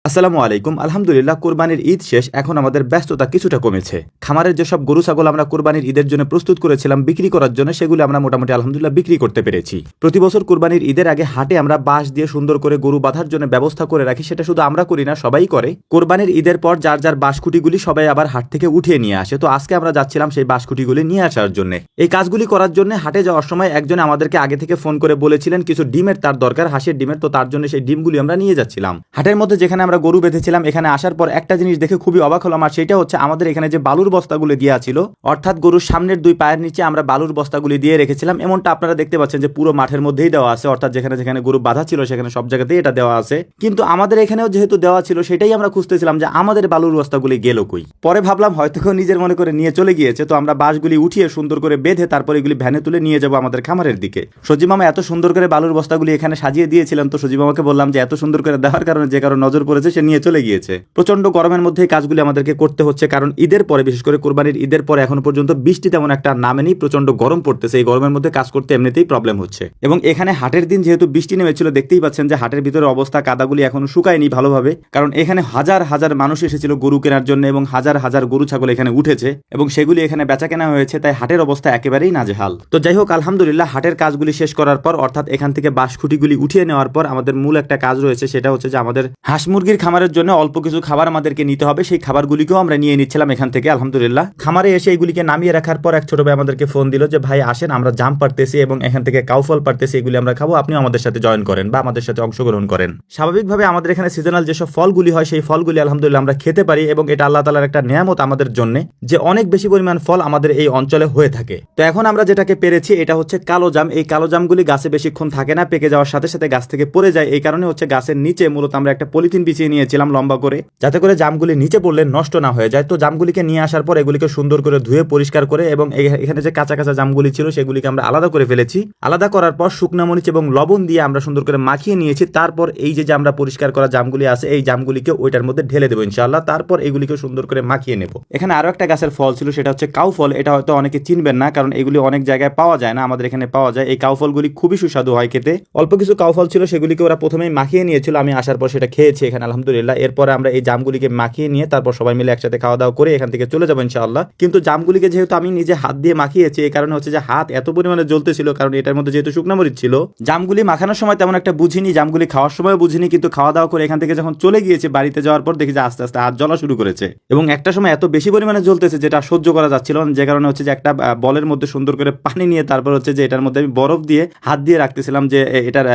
আসসালামু আলাইকুম। আলহামদুলিল্লাহ, কোরবানির ঈদ শেষ। এখন আমাদের ব্যস্ততা কিছুটা কমেছে। খামারের যেসব গরু ছাগল আমরা কোরবানির ঈদের জন্য প্রস্তুত করেছিলাম বিক্রি করার জন্য, সেগুলো আমরা মোটামুটি আলহামদুলিল্লাহ বিক্রি করতে পেরেছি। প্রতি বছর কোরবানির ঈদের আগে হাটে আমরা বাঁশ দিয়ে সুন্দর করে গরু বাঁধার জন্য ব্যবস্থা করে রাখি। সেটা শুধু আমরা করি না, সবাই করে। কোরবানির ঈদের পর যার যার বাঁশখুঁটিগুলি সবাই আবার হাট থেকে উঠিয়ে নিয়ে আসে। তো আজকে আমরা যাচ্ছিলাম সেই বাঁশখুঁটিগুলি নিয়ে আসার জন্য। এই কাজগুলি করার জন্য হাটে যাওয়ার সময় একজন আমাদেরকে আগে থেকে ফোন করে বলেছিলেন কিছু ডিমের তার দরকার, হাঁসের ডিমের। তো তার জন্য সেই ডিমগুলি আমরা নিয়ে যাচ্ছিলাম। হাটের মধ্যে যেখানে আমরা গরু বেঁধেছিলাম, এখানে আসার পর একটা জিনিস দেখে খুবই অবাক হলাম, আর সেটা হচ্ছে আমাদের এখানে যে বালুর বস্তাগুলি দেওয়া ছিল, অর্থাৎ গরুর সামনের দুই পায়ের নিচে আমরা বালুর বস্তাগুলি দিয়ে রেখেছিলাম। এমনটা আপনারা দেখতে পাচ্ছেন যে পুরো মাঠের মধ্যেই দেওয়া আছে, অর্থাৎ যেখানে যেখানে গরু বাঁধা ছিল সেখানে সব জায়গাতেই এটা দেওয়া আছে। কিন্তু আমাদের এখানেও যেহেতু দেওয়া ছিল, সেটাই আমরা খুঁজতেছিলাম যে আমাদের বালুর বস্তাগুলি গেল কই। পরে ভাবলাম হয়তো কেউ নিজের মনে করে নিয়ে চলে গিয়েছে। তো আমরা বাঁশগুলি উঠিয়ে সুন্দর করে বেঁধে তারপর এগুলি ভ্যানে তুলে নিয়ে যাবো আমাদের খামারের দিকে। সজীব মামা এত সুন্দর করে বালুর বস্তাগুলি এখানে সাজিয়ে দিয়েছিলেন। তো সজীব মামাকে বললাম যে এত সুন্দর করে দেওয়ার কারণে যে কারো নজর পড়েছে সে নিয়ে চলে গিয়েছে। প্রচন্ড গরমের মধ্যে এই কাজগুলি আমাদেরকে করতে হচ্ছে, কারণ ঈদের পরে, বিশেষ করে কোরবানির ঈদের পরে এখনো পর্যন্ত বৃষ্টি তেমন একটা নামেনি। প্রচন্ড গরম পড়তেছে। এই গরমের মধ্যে কাজ করতে এমনিতেই প্রবলেম হচ্ছে। এবং এখানে হাটের দিন যেহেতু বৃষ্টি নেমেছিল, দেখতেই পাচ্ছেন যে হাটের ভিতরে অবস্থা, কাদাগুলি এখনো শুকায়নি ভালোভাবে। কারণ এখানে হাজার হাজার মানুষ এসেছিল গরু কেনার জন্য এবং হাজার হাজার গরু ছাগল এখানে উঠেছে এবং সেগুলি এখানে বেচা কেনা হয়েছে। তাই হাটের অবস্থা একেবারেই নাজেহাল। তো যাই হোক, আলহামদুলিল্লাহ হাটের কাজগুলি শেষ করার পর, অর্থাৎ এখান থেকে বাঁশখুঁটিগুলি উঠিয়ে নেওয়ার পর আমাদের মূল একটা কাজ রয়েছে। সেটা হচ্ছে যে আমাদের হাঁস মুরগির খামারের জন্য অল্প কিছু খাবার আমাদেরকে নিতে হবে। সেই খাবারগুলিকেও আমরা নিয়ে নিচ্ছিলাম এখান থেকে। আলহামদুলিল্লাহ খামারে এসে এগুলিকে নামিয়ে রাখার পর এক ছোট ভাই আমাদেরকে ফোন দিল যে ভাই আসেন, আমরা জাম পারতেছি এবং এখান থেকে কাউফল পারতেছি, এগুলি আমরা খাবো, আপনিও আমাদের সাথে জয়েন করেন বা আমাদের সাথে অংশগ্রহণ করেন। স্বাভাবিকভাবে আমাদের এখানে সিজনাল যেসব ফলগুলি হয় সেই ফলগুলি আলহামদুলিল্লাহ আমরা খেতে পারি এবং এটা আল্লাহ তাআলার একটা নিয়ামত আমাদের জন্য, যে অনেক বেশি পরিমাণ ফল আমাদের এই অঞ্চলে হয়ে থাকে। তো এখন আমরা যেটাকে পেরেছি এটা হচ্ছে কালো জাম। এই কালো জামগুলি গাছে বেশিক্ষণ থাকে না, পেকে যাওয়ার সাথে সাথে গাছ থেকে পড়ে যায়। এই কারণে হচ্ছে গাছের নিচে মূলত আমরা একটা পলিথিন বিছিয়ে নিয়েছিলাম লম্বা করে, যাতে করে জামগুলি নিচে পড়লে নষ্ট না হয়ে যায়। তো জামগুলিকে নিয়ে আসার পর এগুলিকে সুন্দর করে ধুয়ে পরিষ্কার করে এবং এখানে যে কাঁচা কাঁচা জামগুলি ছিল সেগুলিকে আমরা আলাদা করে ফেলেছি। আলাদা করার পর শুকনা মরিচ এবং লবণ দিয়ে আমরা সুন্দর করে মাখিয়ে নিয়েছি। তারপর এই যে আমরা পরিষ্কার করা জামগুলি আছে, এই জামগুলিকে ওইটার মধ্যে ঢেলে দেবো ইনশাআল্লাহ। তারপর এগুলিকে সুন্দর করে মাখিয়ে নেব। এখানে আরো একটা গাছের ফল ছিল, সেটা হচ্ছে কাউ ফল। এটা হয়তো অনেকে চিনবেন না, কারণ এগুলি অনেক জায়গায় পাওয়া যায় না, আমাদের এখানে পাওয়া যায়। এই কাউ ফলগুলি খুবই সুস্বাদু হয় খেতে। অল্প কিছু কাউ ফল ছিল, সেগুলিকে ওরা প্রথমেই মাখিয়ে নিয়েছিল। আমি আসার পর সেটা খেয়েছি এখানে আলহামদুলিল্লাহ। এরপরে আমরা এই জামগুলিকে মাখিয়ে নিয়ে তারপর সবাই মিলে একসাথে খাওয়া দাওয়া করে এখান থেকে চলে যাবো ইনশাআল্লাহ। কিন্তু জামগুলিকে যেহেতু আমি নিজে হাত দিয়ে মাখিয়েছি, এই কারণে হচ্ছে যে হাত এত পরিমাণে জ্বলতেছিল, কারণ এটার মধ্যে যেহেতু শুকনা মরিচ ছিল। জামগুলি মাখানোর সময় তেমন একটা বুঝিনি, জামগুলি খাওয়ার সময় বুঝিনি, কিন্তু খাওয়া দাওয়া করে এখান থেকে যখন চলে গিয়েছে বাড়িতে যাওয়ার পর দেখি যে আস্তে আস্তে হাত জ্বলা শুরু করেছে এবং একটা সময় এত বেশি পরিমাণে জ্বলতেছে যেটা সহ্য করা যাচ্ছিল না। যে কারণে হচ্ছে যে একটা বলের মধ্যে সুন্দর করে পানি নিয়ে তারপর হচ্ছে যে এটার মধ্যে আমি বরফ দিয়ে হাত দিয়ে রাখতেছিলাম যে এটার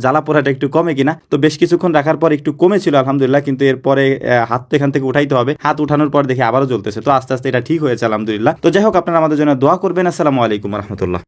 জ্বালা পোড়াটা একটু কমে কিনা। তো বেশ কিছুক্ষণ রাখার পর একটু কমেছিল আলহামদুলিল্লাহ, কিন্তু এরপরে হাত তো এখান থেকে উঠাইতে হবে। হাত উঠানোর পর দেখি আবারও জ্বলতেছে। তো আস্তে আস্তে এটা ঠিক হয়েছে আলহামদুলিল্লাহ। তো যাই হোক, আপনারা আমাদের জন্য দোয়া করবেন। আসসালামু আলাইকুম রহমতুল্লাহ।